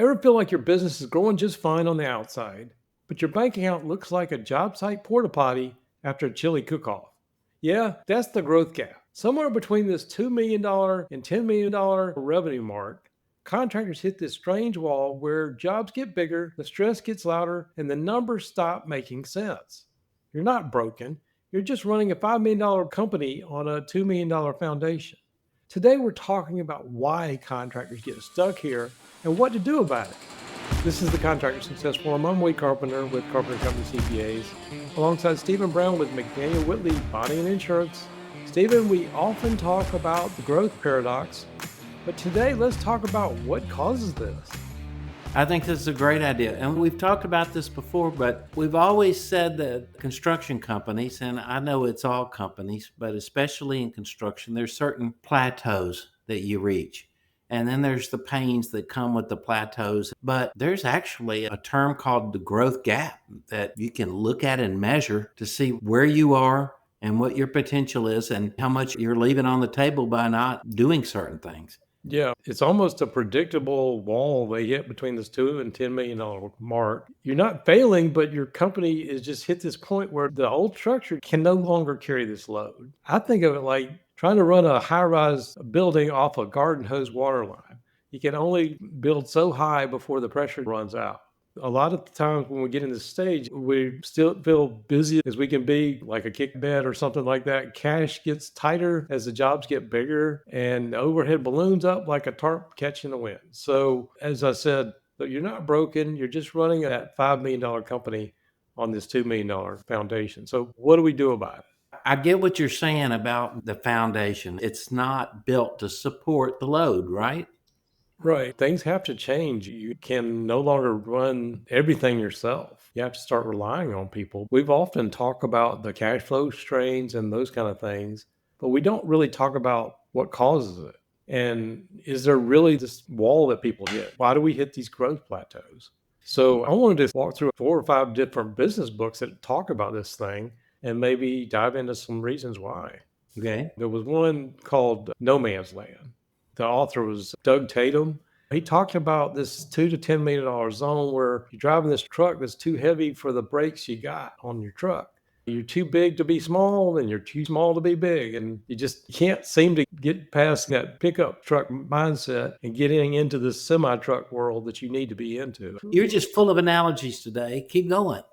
Ever feel like your business is growing just fine on the outside, but your bank account looks like a job site porta potty after a chili cook off? Yeah, that's the growth gap. Somewhere between this $2 million and $10 million revenue mark, contractors hit this strange wall where jobs get bigger, the stress gets louder, and the numbers stop making sense. You're not broken, you're just running a $5 million company on a $2 million foundation. Today, we're talking about why contractors get stuck here and what to do about it. This is the Contractor Success Forum. I'm Wade Carpenter with Carpenter Company CPAs, alongside Stephen Brown with McDaniel Whitley Bonding and Insurance. Stephen, we often talk about the growth paradox, but today let's talk about what causes this. I think this is a great idea. And we've talked about this before, but we've always said that construction companies, and I know it's all companies, but especially in construction, there's certain plateaus that you reach. And then there's the pains that come with the plateaus. But there's actually a term called the growth gap that you can look at and measure to see where you are and what your potential is and how much you're leaving on the table by not doing certain things. Yeah, it's almost a predictable wall they hit between this $2 and $10 million mark. You're not failing, but your company is just hit this point where the old structure can no longer carry this load. I think of it like trying to run a high-rise building off a garden hose water line. You can only build so high before the pressure runs out. A lot of the times when we get in this stage, we still feel busy as we can be, like a kick bed or something like that. Cash gets tighter as the jobs get bigger, and the overhead balloons up like a tarp catching the wind. So, as I said, you're not broken. You're just running that $5 million company on this $2 million foundation. So, what do we do about it? I get what you're saying about the foundation. It's not built to support the load, right? Right. Things have to change. You can no longer run everything yourself. You have to start relying on people. We've often talked about the cash flow strains and those kind of things, but we don't really talk about what causes it. And is there really this wall that people hit? Why do we hit these growth plateaus? So I wanted to walk through 4 or 5 different business books that talk about this thing and maybe dive into some reasons why. Okay. There was one called No Man's Land. The author was Doug Tatum. He talked about this $2 to $10 million zone where you're driving this truck that's too heavy for the brakes you got on your truck. You're too big to be small, and you're too small to be big. And you just can't seem to get past that pickup truck mindset and getting into the semi-truck world that you need to be into. You're just full of analogies today. Keep going.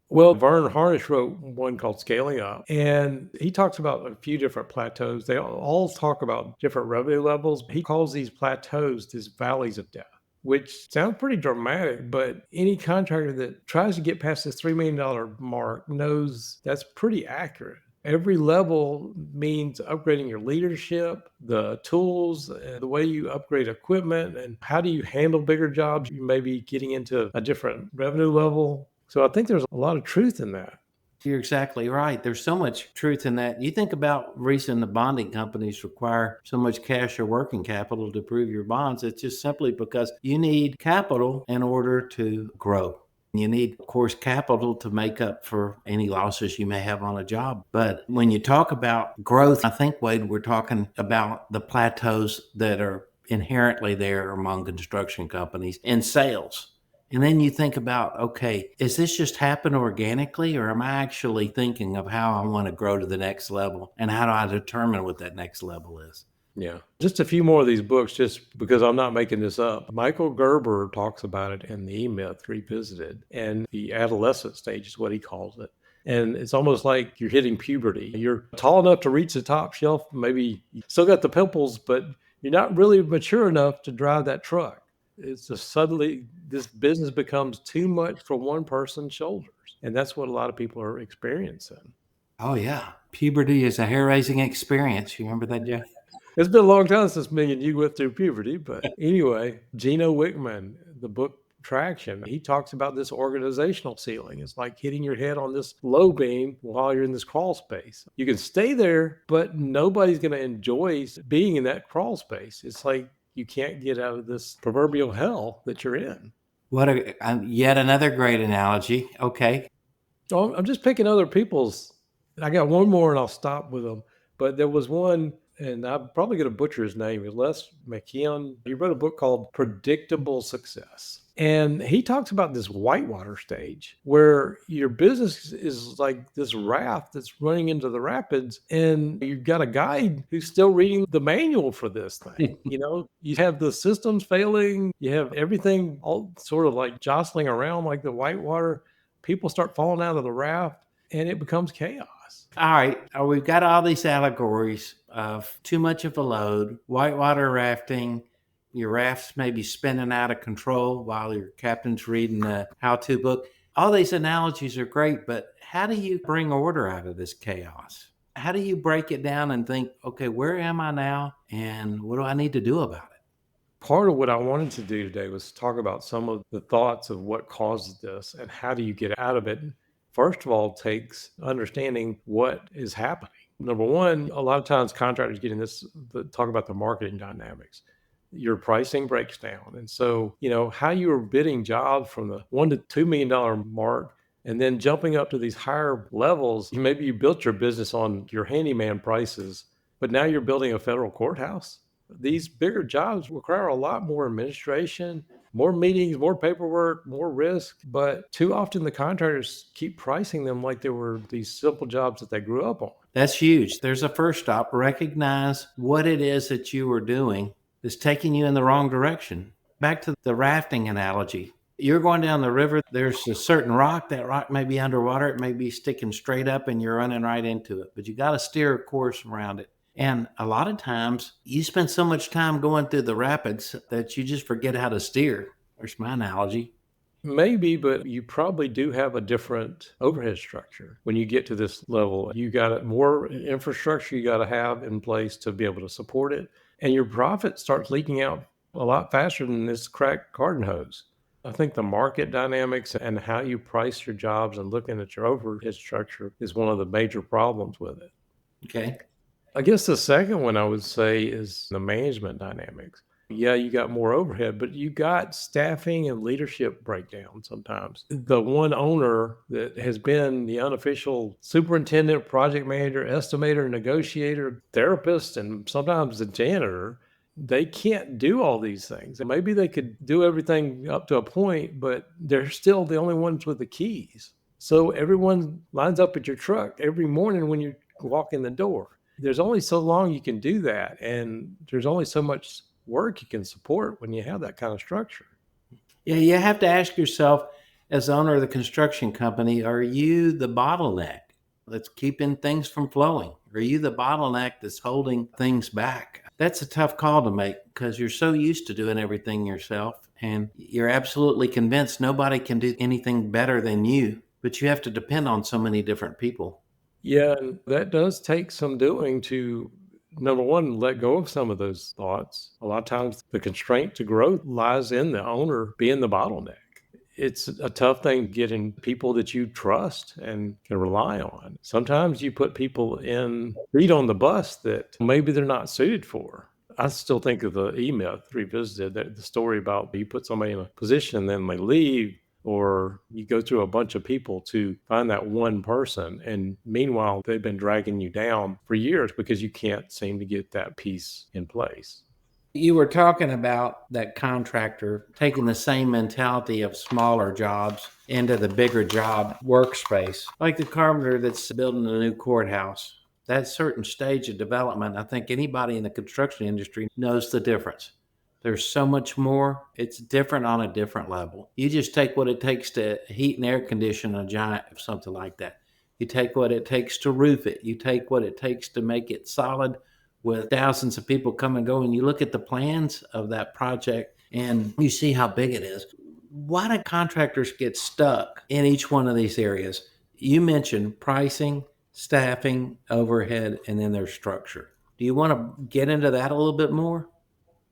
Well, Vern Harnish wrote one called Scaling Up, and he talks about a few different plateaus. They all talk about different revenue levels. He calls these plateaus these valleys of death, which sounds pretty dramatic, but any contractor that tries to get past this $3 million mark knows that's pretty accurate. Every level means upgrading your leadership, the tools, the way you upgrade equipment, and how do you handle bigger jobs. You may be getting into a different revenue level. So I think there's a lot of truth in that. You're exactly right. There's so much truth in that. You think about reason the bonding companies require so much cash or working capital to prove your bonds. It's just simply because you need capital in order to grow. You need, of course, capital to make up for any losses you may have on a job. But when you talk about growth, I think, Wade, we're talking about the plateaus that are inherently there among construction companies in sales. And then you think about, okay, is this just happen organically, or am I actually thinking of how I want to grow to the next level, and how do I determine what that next level is? Yeah. Just a few more of these books, just because I'm not making this up. Michael Gerber talks about it in the E-Myth Revisited, and the adolescent stage is what he calls it. And it's almost like you're hitting puberty. You're tall enough to reach the top shelf. Maybe you still got the pimples, but you're not really mature enough to drive that truck. It's just suddenly this business becomes too much for one person's shoulders. And that's what a lot of people are experiencing. Oh, yeah. Puberty is a hair-raising experience. You remember that, Jeff? It's been a long time since me and you went through puberty. But anyway, Gino Wickman, the book Traction, he talks about this organizational ceiling. It's like hitting your head on this low beam while you're in this crawl space. You can stay there, but nobody's going to enjoy being in that crawl space. It's like you can't get out of this proverbial hell that you're in. What yet another great analogy. Okay. So I'm just picking other people's. I got one more and I'll stop with them. But there was one and I'm probably going to butcher his name, Les McKeon. He wrote a book called Predictable Success. And he talks about this whitewater stage where your business is like this raft that's running into the rapids, and you've got a guide who's still reading the manual for this thing. You have the systems failing, you have everything all sort of like jostling around like the whitewater. People start falling out of the raft, and it becomes chaos. All right, we've got all these allegories of too much of a load, whitewater rafting, your raft's maybe spinning out of control while your captain's reading a how-to book. All these analogies are great, but how do you bring order out of this chaos? How do you break it down and think, okay, where am I now and what do I need to do about it? Part of what I wanted to do today was talk about some of the thoughts of what causes this and how do you get out of it. First of all, takes understanding what is happening. Number one, a lot of times contractors get in this, talk about the marketing dynamics. Your pricing breaks down. And so, how you are bidding jobs from the $1 to $2 million mark and then jumping up to these higher levels. Maybe you built your business on your handyman prices, but now you're building a federal courthouse. These bigger jobs require a lot more administration, more meetings, more paperwork, more risk. But too often the contractors keep pricing them like they were these simple jobs that they grew up on. That's huge. There's a first stop. Recognize what it is that you are doing is taking you in the wrong direction. Back to the rafting analogy. You're going down the river. There's a certain rock. That rock may be underwater. It may be sticking straight up and you're running right into it. But you got to steer a course around it. And a lot of times you spend so much time going through the rapids that you just forget how to steer. There's my analogy. Maybe, but you probably do have a different overhead structure. When you get to this level, you got more infrastructure you got to have in place to be able to support it. And your profit starts leaking out a lot faster than this cracked garden hose. I think the market dynamics and how you price your jobs and looking at your overhead structure is one of the major problems with it. Okay. I guess the second one I would say is the management dynamics. Yeah, you got more overhead, but you got staffing and leadership breakdown sometimes. The one owner that has been the unofficial superintendent, project manager, estimator, negotiator, therapist, and sometimes the janitor, they can't do all these things. And maybe they could do everything up to a point, but they're still the only ones with the keys. So everyone lines up at your truck every morning when you walk in the door. There's only so long you can do that, and there's only so much work you can support when you have that kind of structure. Yeah, you have to ask yourself, as the owner of the construction company, are you the bottleneck that's keeping things from flowing? Are you the bottleneck that's holding things back? That's a tough call to make because you're so used to doing everything yourself and you're absolutely convinced nobody can do anything better than you, but you have to depend on so many different people. Yeah, and that does take some doing to, number one, let go of some of those thoughts. A lot of times the constraint to growth lies in the owner being the bottleneck. It's a tough thing getting people that you trust and can rely on. Sometimes you put people in read on the bus that maybe they're not suited for. I still think of the email that revisited that the story about you put somebody in a position, then they leave, or you go through a bunch of people to find that one person. And meanwhile, they've been dragging you down for years because you can't seem to get that piece in place. You were talking about that contractor taking the same mentality of smaller jobs into the bigger job workspace, like the carpenter that's building a new courthouse. That certain stage of development, I think anybody in the construction industry knows the difference. There's so much more. It's different on a different level. You just take what it takes to heat and air condition a giant, something like that. You take what it takes to roof it. You take what it takes to make it solid with thousands of people come and go, and you look at the plans of that project and you see how big it is. Why do contractors get stuck in each one of these areas? You mentioned pricing, staffing, overhead, and then their structure. Do you want to get into that a little bit more?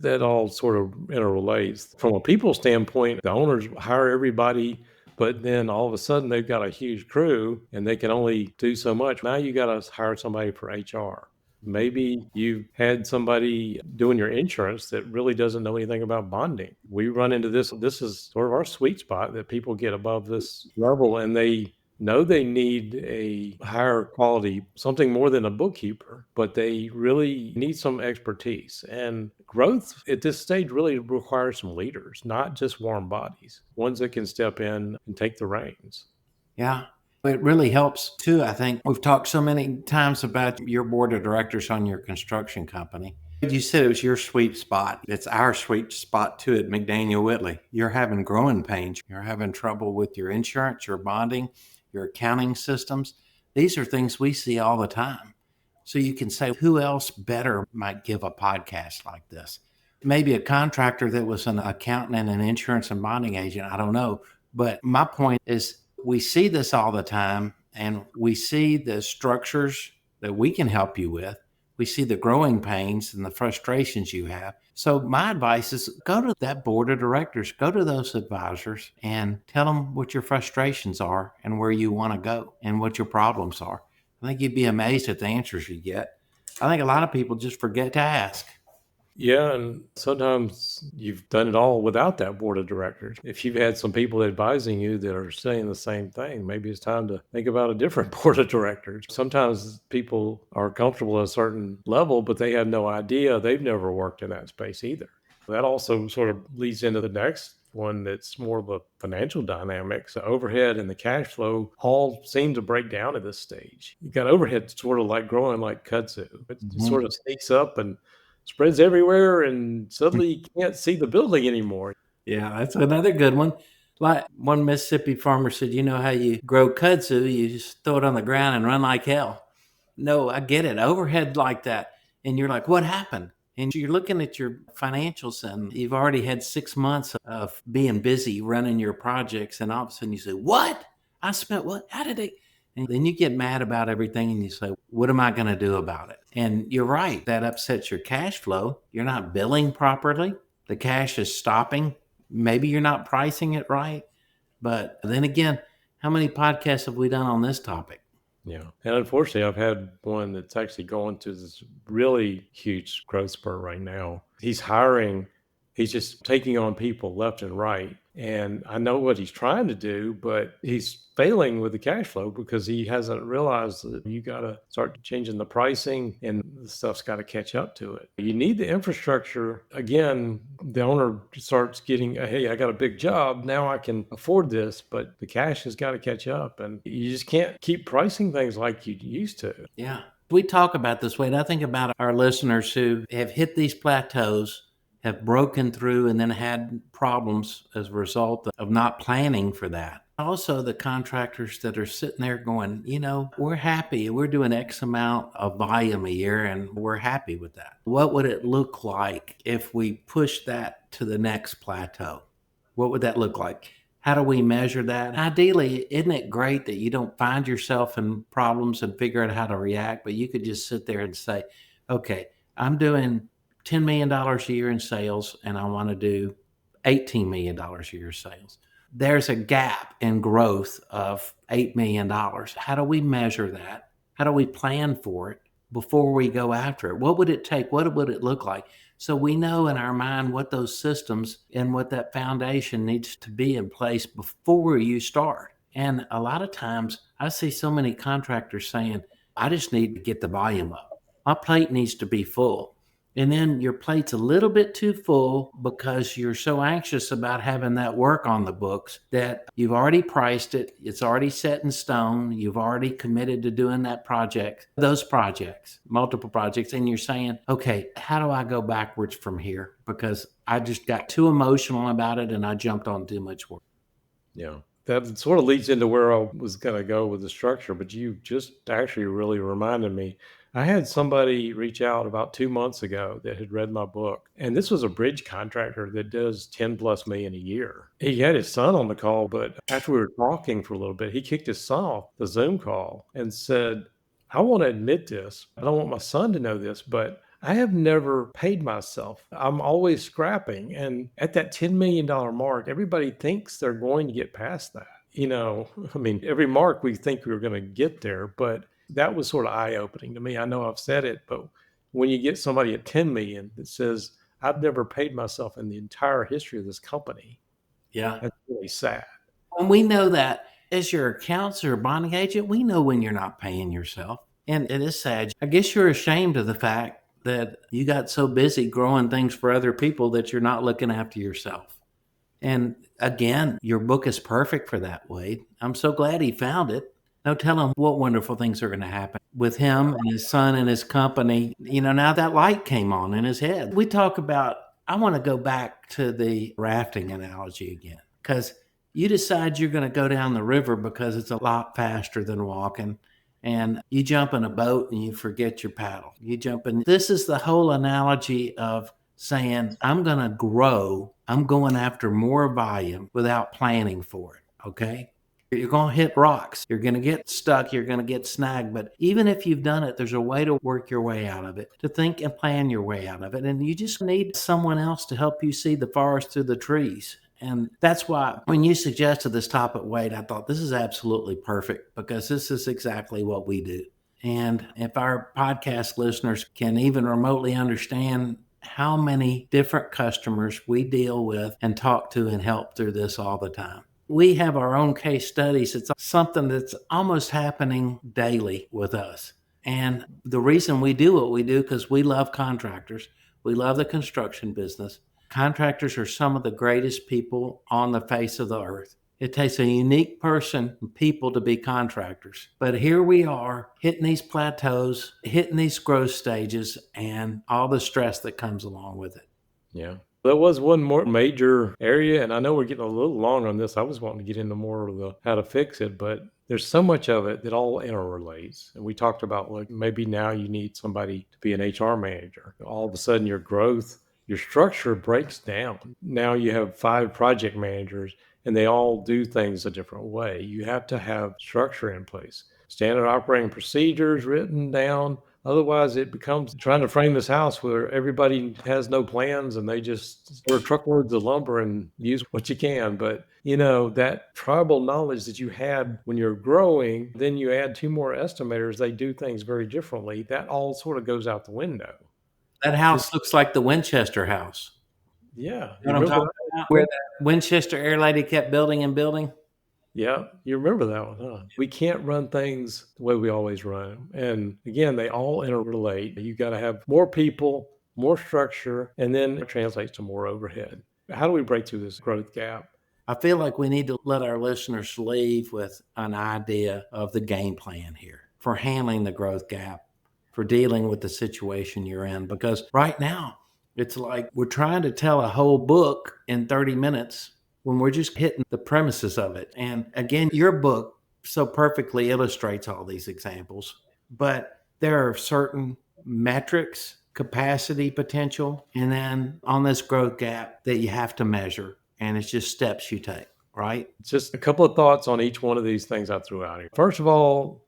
That all sort of interrelates. From a people standpoint, the owners hire everybody, but then all of a sudden they've got a huge crew and they can only do so much. Now you got to hire somebody for HR. Maybe you've had somebody doing your insurance that really doesn't know anything about bonding. We run into this. This is sort of our sweet spot that people get above this level and they know they need a higher quality, something more than a bookkeeper, but they really need some expertise. And growth at this stage really requires some leaders, not just warm bodies, ones that can step in and take the reins. Yeah. It really helps too. I think we've talked so many times about your board of directors on your construction company. You said it was your sweet spot. It's our sweet spot too at McDaniel Whitley. You're having growing pains. You're having trouble with your insurance, your bonding, your accounting systems. These are things we see all the time. So you can say, who else better might give a podcast like this? Maybe a contractor that was an accountant and an insurance and bonding agent. I don't know. But my point is, we see this all the time, and we see the structures that we can help you with. We see the growing pains and the frustrations you have. So my advice is go to that board of directors, go to those advisors and tell them what your frustrations are and where you want to go and what your problems are. I think you'd be amazed at the answers you get. I think a lot of people just forget to ask. Yeah, and sometimes you've done it all without that board of directors. If you've had some people advising you that are saying the same thing, maybe it's time to think about a different board of directors. Sometimes people are comfortable at a certain level, but they have no idea. They've never worked in that space either. That also sort of leads into the next one that's more of a financial dynamics. The overhead and the cash flow all seem to break down at this stage. You got overhead sort of like growing like kudzu. It Mhm. sort of sneaks up and spreads everywhere, and suddenly you can't see the building anymore. Yeah, that's another good one. Like one Mississippi farmer said, you know how you grow kudzu, you just throw it on the ground and run like hell. No, I get it. Overhead like that. And you're like, what happened? And you're looking at your financials and you've already had 6 months of being busy running your projects. And all of a sudden you say, what? I spent what? How did it? And then you get mad about everything and you say, what am I going to do about it? And you're right. That upsets your cash flow. You're not billing properly. The cash is stopping. Maybe you're not pricing it right. But then again, how many podcasts have we done on this topic? Yeah. And unfortunately, I've had one that's actually going through this really huge growth spurt right now. He's hiring, he's just taking on people left and right. And I know what he's trying to do, but he's failing with the cash flow because he hasn't realized that you got to start changing the pricing and the stuff's got to catch up to it. You need the infrastructure. Again, the owner starts getting, hey, I got a big job. Now I can afford this, but the cash has got to catch up. And you just can't keep pricing things like you used to. Yeah. We talk about this way, and I think about our listeners who have hit these plateaus, have broken through, and then had problems as a result of not planning for that. Also, the contractors that are sitting there going, we're happy. We're doing X amount of volume a year, and we're happy with that. What would it look like if we push that to the next plateau? What would that look like? How do we measure that? Ideally, isn't it great that you don't find yourself in problems and figure out how to react, but you could just sit there and say, okay, I'm doing $10 million a year in sales and I want to do $18 million a year sales. There's a gap in growth of $8 million. How do we measure that? How do we plan for it before we go after it? What would it take? What would it look like? So we know in our mind what those systems and what that foundation needs to be in place before you start. And a lot of times I see so many contractors saying, I just need to get the volume up. My plate needs to be full. And then your plate's a little bit too full because you're so anxious about having that work on the books that you've already priced it. It's already set in stone. You've already committed to doing that project, those projects, multiple projects. And you're saying, okay, how do I go backwards from here? Because I just got too emotional about it and I jumped on too much work. Yeah. That sort of leads into where I was going to go with the structure, but you just actually really reminded me. I had somebody reach out about 2 months ago that had read my book, and this was a bridge contractor that does 10 plus million a year. He had his son on the call, but after we were talking for a little bit, he kicked his son off the Zoom call and said, I want to admit this. I don't want my son to know this, but I have never paid myself. I'm always scrapping. And at that $10 million mark, everybody thinks they're going to get past that. I mean, every mark we think we were going to get there, but that was sort of eye opening to me. I know I've said it, but when you get somebody at 10 million that says, I've never paid myself in the entire history of this company, Yeah. that's really sad. And we know that. As your accounts or bonding agent, we know when you're not paying yourself. And it is sad. I guess you're ashamed of the fact that you got so busy growing things for other people that you're not looking after yourself. And again, your book is perfect for that, Wade. I'm so glad he found it. Now tell him what wonderful things are going to happen with him and his son and his company. Now that light came on in his head. We talk about, I want to go back to the rafting analogy again, because you decide you're going to go down the river because it's a lot faster than walking. And you jump in a boat and you forget your paddle. You jump in. This is the whole analogy of saying, I'm going to grow. I'm going after more volume without planning for it. Okay. You're going to hit rocks. You're going to get stuck. You're going to get snagged. But even if you've done it, there's a way to work your way out of it, to think and plan your way out of it. And you just need someone else to help you see the forest through the trees. And that's why when you suggested this topic, Wade, I thought this is absolutely perfect, because this is exactly what we do. And if our podcast listeners can even remotely understand how many different customers we deal with and talk to and help through this all the time. We have our own case studies. It's something that's almost happening daily with us. And the reason we do what we do, because we love contractors. We love the construction business. Contractors are some of the greatest people on the face of the earth. It takes a unique person and people to be contractors. But here we are hitting these plateaus, hitting these growth stages, and all the stress that comes along with it. Yeah. There was one more major area, and I know we're getting a little long on this. I was wanting to get into more of the how to fix it, but there's so much of it that all interrelates. And we talked about, like, maybe now you need somebody to be an HR manager. All of a sudden your growth, your structure breaks down. Now you have 5 project managers and they all do things a different way. You have to have structure in place, standard operating procedures written down. Otherwise, it becomes trying to frame this house where everybody has no plans and they just store truckloads of lumber and use what you can. But, that tribal knowledge that you had when you're growing, then you add 2 more estimators, they do things very differently. That all sort of goes out the window. That house looks like the Winchester house. Yeah. You know what I'm talking about? Where the Winchester air lady kept building and building? Yeah, you remember that one, huh? We can't run things the way we always run them. And again, they all interrelate. You got to have more people, more structure, and then it translates to more overhead. How do we break through this growth gap? I feel like we need to let our listeners leave with an idea of the game plan here for handling the growth gap, for dealing with the situation you're in. Because right now, it's like we're trying to tell a whole book in 30 minutes when we're just hitting the premises of it. And again, your book so perfectly illustrates all these examples, but there are certain metrics, capacity, potential, and then on this growth gap that you have to measure. And it's just steps you take, right? Just a couple of thoughts on each one of these things I threw out here. First of all,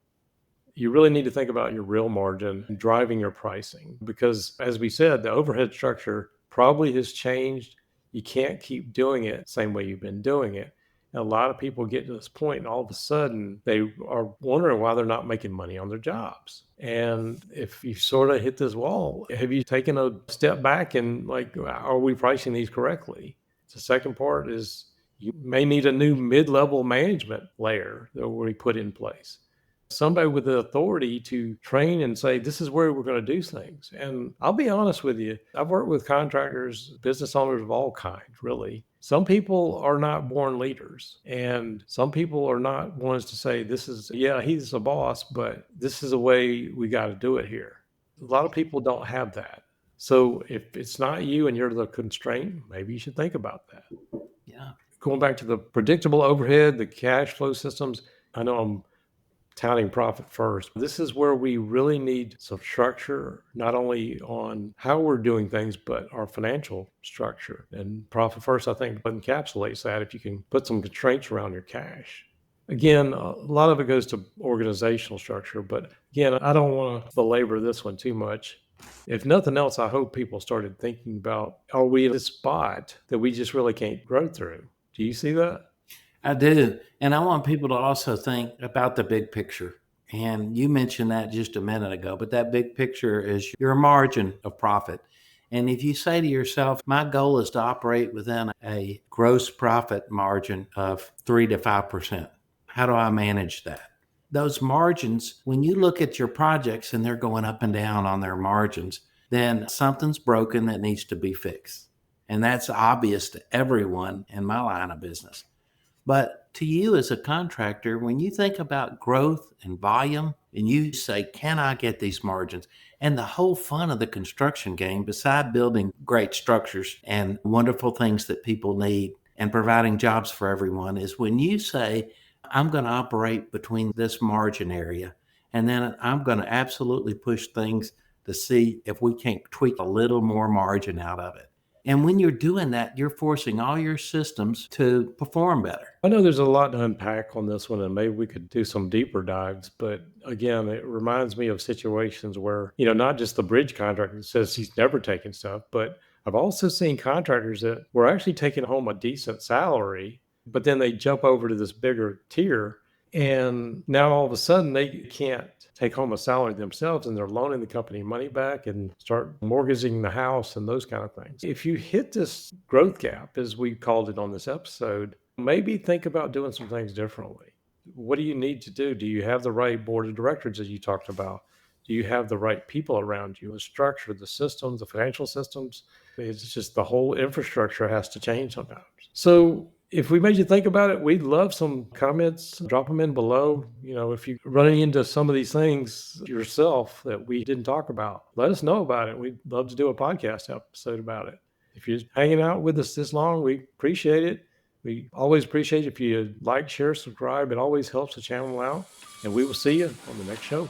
you really need to think about your real margin and driving your pricing, because as we said, the overhead structure probably has changed. You can't keep doing it the same way you've been doing it. And a lot of people get to this point and all of a sudden they are wondering why they're not making money on their jobs. And if you sort of hit this wall, have you taken a step back and, like, are we pricing these correctly? The second part is you may need a new mid-level management layer that we put in place. Somebody with the authority to train and say, this is where we're going to do things. And I'll be honest with you, I've worked with contractors, business owners of all kinds, really. Some people are not born leaders, and some people are not ones to say, he's a boss, but this is the way we got to do it here. A lot of people don't have that. So if it's not you and you're the constraint, maybe you should think about that. Yeah. Going back to the predictable overhead, the cash flow systems, I know I'm touting profit first. This is where we really need some structure, not only on how we're doing things, but our financial structure. And profit first, I think, encapsulates that if you can put some constraints around your cash. Again, a lot of it goes to organizational structure, but again, I don't want to belabor this one too much. If nothing else, I hope people started thinking about, are we at a spot that we just really can't grow through? Do you see that? I do. And I want people to also think about the big picture. And you mentioned that just a minute ago, but that big picture is your margin of profit. And if you say to yourself, my goal is to operate within a gross profit margin of 3 to 5%, How do I manage that? Those margins, when you look at your projects and they're going up and down on their margins, then something's broken that needs to be fixed. And that's obvious to everyone in my line of business. But to you as a contractor, when you think about growth and volume and you say, can I get these margins? And the whole fun of the construction game, beside building great structures and wonderful things that people need and providing jobs for everyone, is when you say, I'm going to operate between this margin area, and then I'm going to absolutely push things to see if we can't tweak a little more margin out of it. And when you're doing that, you're forcing all your systems to perform better. I know there's a lot to unpack on this one, and maybe we could do some deeper dives. But again, it reminds me of situations where, not just the bridge contractor that says he's never taken stuff, but I've also seen contractors that were actually taking home a decent salary, but then they jump over to this bigger tier. And now all of a sudden they can't take home a salary themselves and they're loaning the company money back and start mortgaging the house and those kind of things. If you hit this growth gap, as we called it on this episode, maybe think about doing some things differently. What do you need to do? Do you have the right board of directors that you talked about? Do you have the right people around you? The structure, the systems, the financial systems? It's just the whole infrastructure has to change sometimes. So if we made you think about it, we'd love some comments. Drop them in below. If you're running into some of these things yourself that we didn't talk about, let us know about it. We'd love to do a podcast episode about it. If you're hanging out with us this long, we appreciate it. We always appreciate if you like, share, subscribe. It always helps the channel out. And we will see you on the next show.